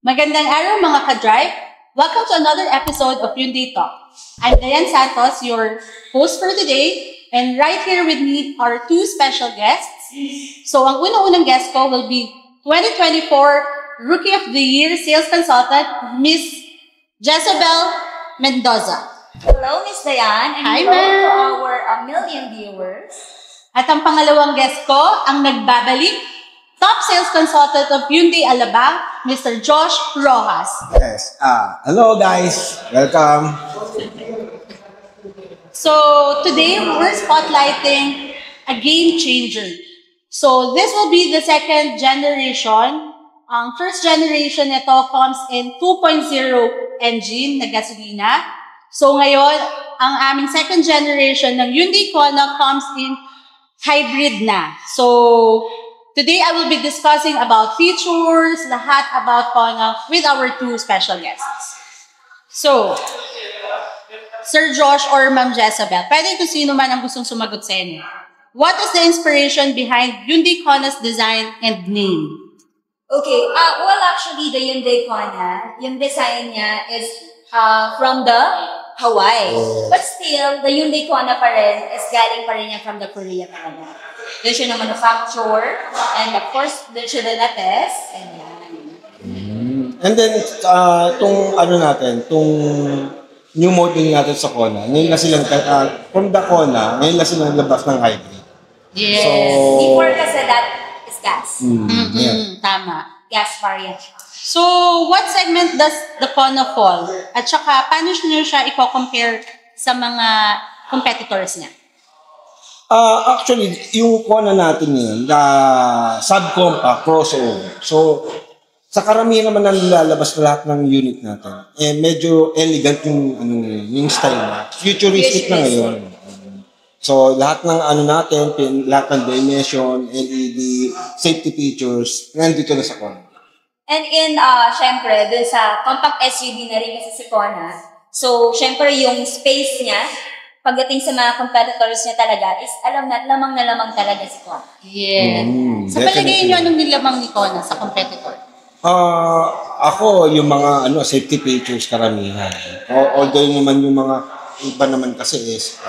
Magandang araw mga ka-drive! Welcome to another episode of Hyundai Talk. I'm Diane Santos, your host for today, and right here with me are two special guests. So ang unang guest ko will be 2024 Rookie of the Year Sales Consultant, Miss Jezabel Mendoza. Hello, Miss Diane, and Hi, hello ma'am. to our million viewers. At ang pangalawang guest ko, ang nagbabalik, Top Sales Consultant of Hyundai Alabang, Mr. Josh Rojas. Yes. Hello guys. Welcome. So today we're spotlighting a game changer. So this will be the second generation. Ang first generation nito comes in 2.0 engine na gasolina. So ngayon, ang aming second generation ng Hyundai Kona comes in hybrid na. So today, I will be discussing about features, lahat about Kona with our two special guests. So, Sir Josh or Ma'am Jezabel, pwede kung sino man ang gustong sumagot sa inyo. What is the inspiration behind Hyundai Kona's design and name? Okay, well actually the Hyundai Kona, yung design niya is from the Hawaii. But still, the Hyundai Kona pa rin is galing pa rin niya from the Korea talaga. Doon siya na-manufacture, and of course, doon siya na-test, and yan. And then, itong new model natin sa Kona, ngayon na silang, from the Kona, ngayon na silang labas ng hybrid. Yes. So, Before kasi that is gas. yeah. Tama. Gas variant. So, what segment does the Kona fall? At saka, paano nyo siya i-compare sa mga competitors niya? Actually, yung Kona natin ngayon, subcompact crossover. So, sa karamihan naman na nilalabas na lahat ng unit natin, medyo elegant yung style na. Futuristic na ngayon. So, lahat ng natin, lahat ng dimension, LED, safety features, nandito na sa Kona. And in, syempre, dun sa compact SUV na rin kasi si Kona, so, syempre, yung space niya, pagdating sa mga competitors niya talaga, is alam na lamang talaga si Kona. Yes. Sa palagay niyo, anong nilamang ni Kona sa competitor? Ako, yung mga safety features karamihan. Although naman yung mga iba naman kasi is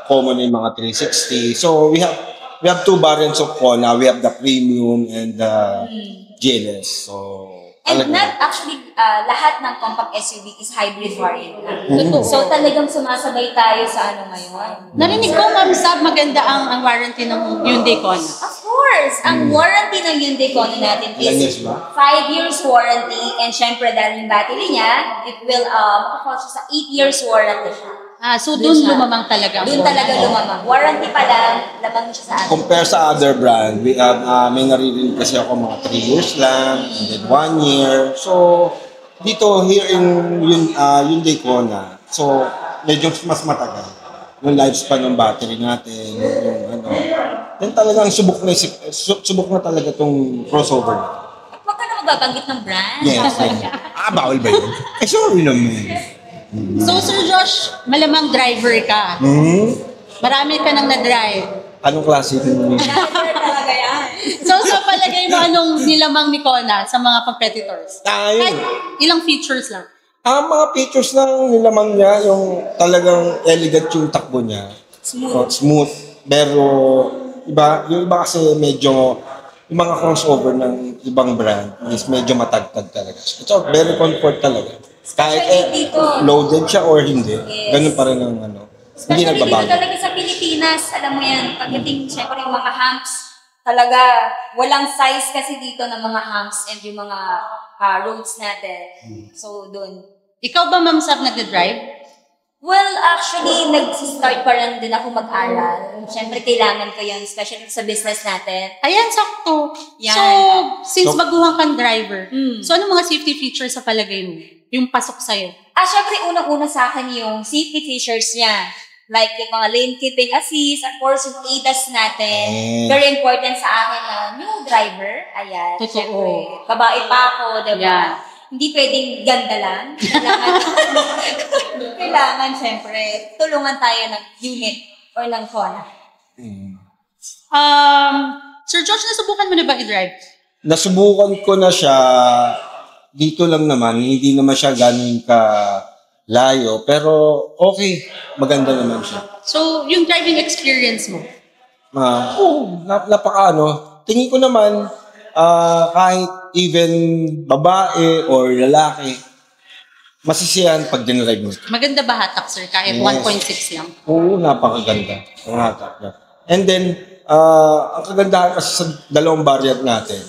common yung mga 360. So, we have two variants of Kona. We have the premium and the GLS. So, and not actually, lahat ng compact SUV is hybrid variant lang. So talagang sumasabay tayo sa ngayon. Narinig ko, Ma'am Sab, maganda ang warranty ng Hyundai Kona. Of course! Ang warranty ng Hyundai Kona natin is 5 years warranty, and syempre dahil yung battery niya, it will makakot sa 8 years warranty siya. So doon lumamang talaga. Doon talaga lumamang. Warranty pa lang, lamang siya sa atin. Compare sa other brand, we have, may naririnig kasi ako mga 3 years lang, and then 1 year. So, dito, here in Hyundai Kona, so, medyo mas matagal. Yung lifespan ng battery natin, then talagang subok na talaga tong crossover na. At huwag ka na magbabanggit ng brand. Yes. Bawal ba yun? Sorry naman. So, Sir Josh, malamang driver ka. Marami ka nang na-drive. Anong klase ito? Driver talaga yan. So, sa palagay mo, anong nilamang ni Kona sa mga competitors? Kahit ilang features lang. Ang mga features ng nilamang niya, yung talagang elegant yung takbo niya. Smooth. Pero, yung iba kasi medyo, yung mga crossover ng ibang brand is medyo matagtag talaga. So, very comfort talaga. Kahit loaded siya or hindi, ganun pa rin ang hindi Especially nagbabago. dito talaga sa Pilipinas, alam mo yan, pagdating syempre yung mga humps, talaga walang size kasi dito ng mga humps and yung mga roads natin. So, doon. Ikaw ba, Ma'am Sab, nagda-drive? Well, actually, nag-start pa rin din ako mag-aral. Syempre, kailangan ko yan, especially sa business natin. Ayan, sakto. Yan. So, since baguhan kang driver, so ano mga safety features sa palagay mo? Yung pasok sa'yo? Syempre, unang-una sa akin yung safety features niya. Like yung mga lane keeping assist, of course, yung ADAS natin. Very important sa akin na new driver. Ayan. Totoo. Syempre, babae pa ako, diba? Yeah. Hindi pwedeng ganda lang. Kailangan, syempre, tulungan tayo ng unit or ng Kona. Sir Josh, nasubukan mo na ba i-drive? Nasubukan ko na siya dito lang naman, hindi naman siya ganun ka layo, pero okay, maganda naman siya. So, yung driving experience mo? Napaka tingin ko naman, kahit even babae or lalaki, masisiyahan pag dinrive mo. Maganda ba hatak, sir? Kahit Yes. 1.6 lang? Oo, napakaganda. Ang hatak niya. And then, ang kagandahan kasi sa dalawang variant natin,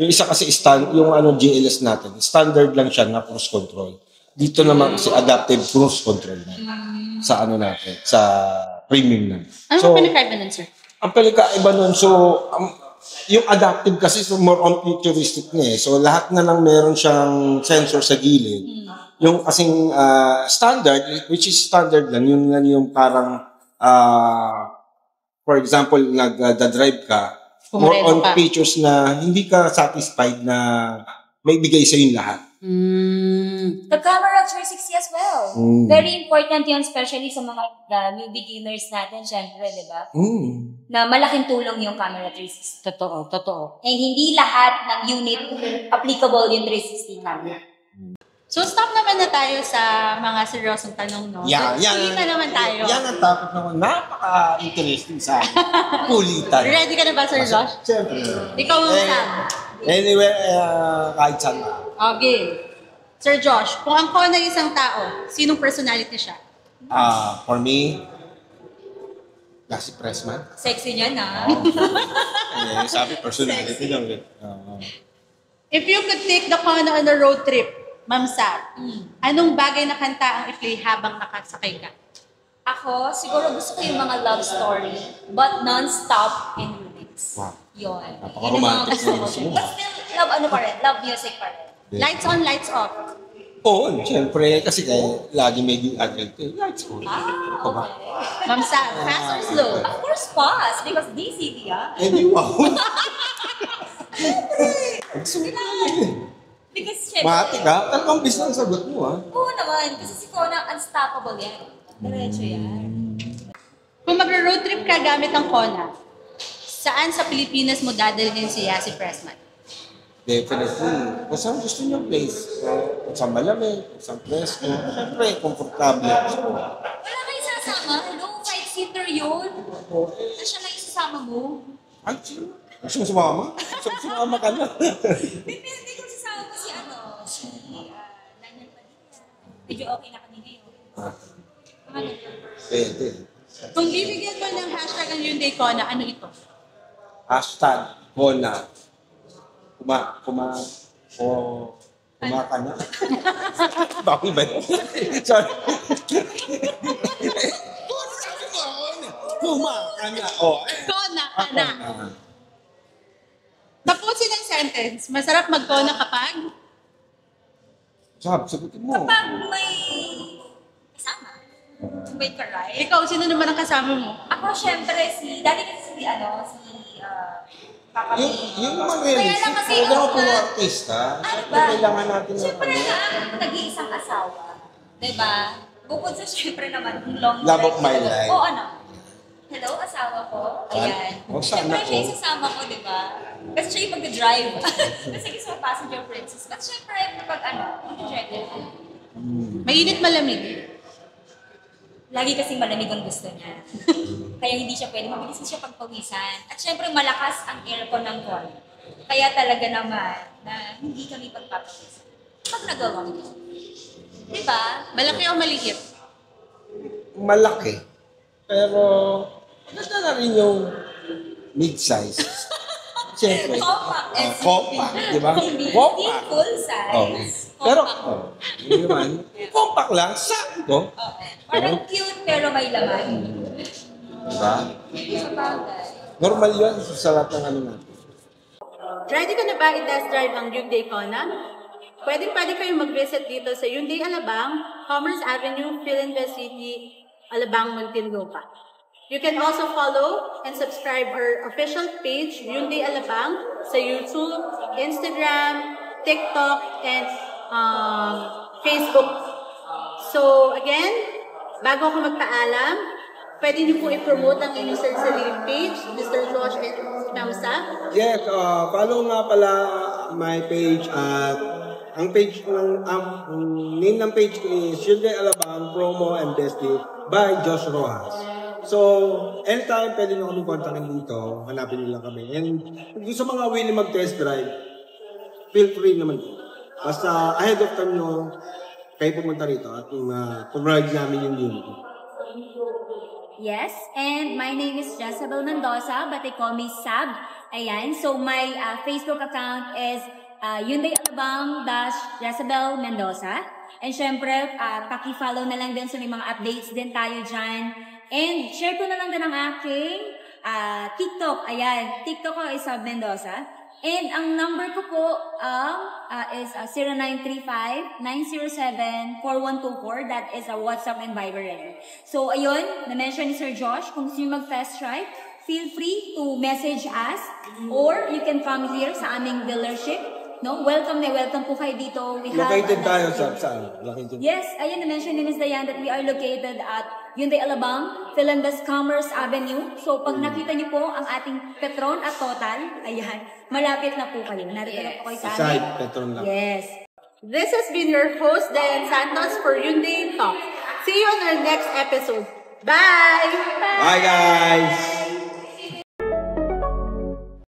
yung isa kasi yung GLS natin, standard lang siya na cruise control. Dito naman kasi adaptive cruise control na sa natin, sa premium na. Ano ba pinakaiba nun, sir? Ang pinakaiba nun, yung adaptive kasi more on futuristic niya eh. So lahat na lang meron siyang sensor sa gilid. Yung kasing standard, which is standard lang, yun lang yung parang for example, nag-drive ka, more on features na hindi ka satisfied na may bigay sa yung lahat. The camera 360 as well. Very important yun, especially sa mga new beginners natin, syempre, di ba? Na malaking tulong yung camera 360. Totoo. And hindi lahat ng unit applicable yung 360 camera. So, stop naman na tayo sa mga seryosong tanong, no? Yan na naman tayo. Yan ang topic naman. Napaka-interesting sa kulitan. Ready ka na ba, Sir Josh? Siyempre. Ikaw ang Sam. Anyway, kahit saan na. Okay. Sir Josh, kung ang Kona ay isang tao, sinong personality siya? For me, Lassie Pressman. Sexy niya na. Sabi personality lang. If you could take the Kona on a road trip, Ma'am Sam, anong bagay na kanta ang i-play habang nakasakay ka? Ako, siguro gusto ko yung mga love story, but non-stop and remix. Wow. Yun. Napaka-romantic Yun yung mga gusto ko. na But still, love pa rin. Love music pa rin. Lights on, lights off. Oo, siyempre. Kasi lagi may adult. Lights on. Okay. Ma'am Sam, fast or slow? Of course, fast. Because DCD, ah. Wow. Because, syempre. Mati ka? Talagang bis ang sagot mo, ha? Oo naman. Kasi si Kona, unstoppable yan. Diretso yan. Kung mag-road trip ka gamit ang Kona, saan sa Pilipinas mo dadalhin si Lassie Pressman? Definitely. Kung saan gusto niyong place. Kung saan malamig, kung saan presko. Siyempre, komportable. Wala kayo sasama? Hello, 5-seater yun. Na siya lang yung sasama mo. Ay, sino? Gusto mo sumama? Gusto mo sumama ka na. Depende kung sasama mo si Daniel Padilla. Medyo okay na kami ngayon. Pwede. Kung bibigyan mo ng hashtag ang Hyundai Kona, ano ito? Hashtag Kona. Kumaka na. Bakit ba yun? Sorry. Kumaka na. Kona ka na. Tapusin ang sentence. Masarap mag-Kona kapag? Sagutin mo. Kapag may kasama. May karay. Ikaw, sino naman ang kasama mo? Ako, syempre, dati kasi Papa May. Yung naman Kaya lang kasi, Kaya lang puro artista. Ano Siyempre, ba? kailangan natin Siyempre nga, ang nag-iisang asawa. Diba? Bukod sa syempre naman, long Love of my life. Oo, hello, asawa ko. Ayan. Sana Siyempre, siya ko. yung sasama ko, diba? Kasi siya yung mag-drive. Kasi gusto mo passenger princess. But syempre, kapag mag-drive din. Mainit malamig. Lagi kasing malamig ang gusto niya. Kaya hindi siya pwede. Mabilis na siya pagpawisan. At syempre, malakas ang aircon ng Kona. Kaya talaga naman na hindi kami pagpapawisan. Pag nagawa ko. Diba? Malaki o maliit? Malaki. Pero, maganda na rin yung mid-size. Siyempre. Compact. Compact, di ba? Hindi Compact. full size. Okay. Pero, Compact. yun naman, compact lang, sakto. Parang cute pero may laman. Diba? Sa bagay. Normal yun sa lahat ng natin. Ready ka na ba i-test drive ang Hyundai Kona? Pwede kayong mag-visit dito sa Hyundai Alabang, Commerce Avenue, Philinvest City, Alabang, Muntinlupa. You can also follow and subscribe our official page, Hyundai Alabang, sa YouTube, Instagram, TikTok, and Facebook. So, again, bago ako magpaalam, pwede niyo po i-promote ang inyong sariling page, Mr. Josh and Ma'am Sam. Yes, follow nga pala my page at Ang page ng name ng page ko is Hyundai Alabang Promo and Bestie by Josh Rojas. So, anytime pwede nyo kami kontakin dito, hanapin nyo lang kami. And kung gusto mga willing mag-test drive, feel free naman po. Basta ahead of time nyo, kayo pumunta rito at provide namin yung unit. Yes, and my name is Jezebel Mendoza, but they call me Sab. Ayan, so my Facebook account is Hyundai Alabang-Jezebel Mendoza. And syempre, paki-follow na lang din so may mga updates din tayo dyan. And share ko na lang din ang aking TikTok. Ayan, TikTok ko is Sab Mendoza. And ang number ko po is 0935-907-4124. That is a WhatsApp and Viber. So, ayun, na-mention ni Sir Josh, kung gusto nyo mag-test drive, feel free to message us or you can come here sa aming dealership. No? Welcome po kayo dito. Located tayo saan? Located. Yes, ayun, na-mention ni Ms. Dayan that we are located at Hyundai Alabang, Philandus Commerce Avenue. So, pag nakita niyo po ang ating Petron at Total, ayan, malapit na po kayo. Narito na po kayo sa amin. Side, Petron lang. Yes. This has been your host, Dayan Santos for Hyundai Talk. See you on our next episode. Bye! Bye, guys!